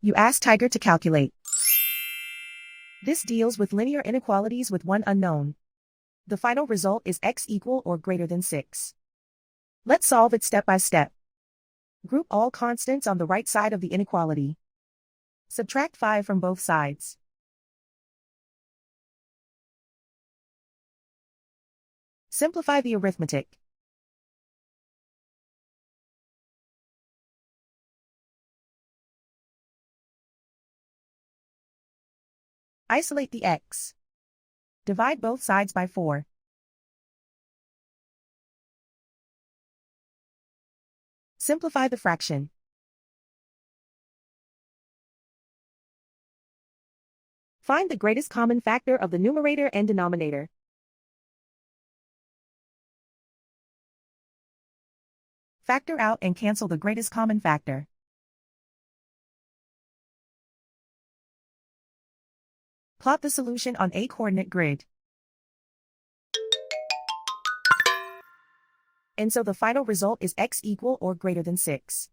You ask Tiger to calculate. This deals with linear inequalities with one unknown. The final result is x equal or greater than 6. Let's solve it step by step. Group all constants on the right side of the inequality. Subtract 5 from both sides. Simplify the arithmetic. Isolate the x. Divide both sides by 4. Simplify the fraction. Find the greatest common factor of the numerator and denominator. Factor out and cancel the greatest common factor. Plot the solution on a coordinate grid. And so the final result is x equal or greater than 6.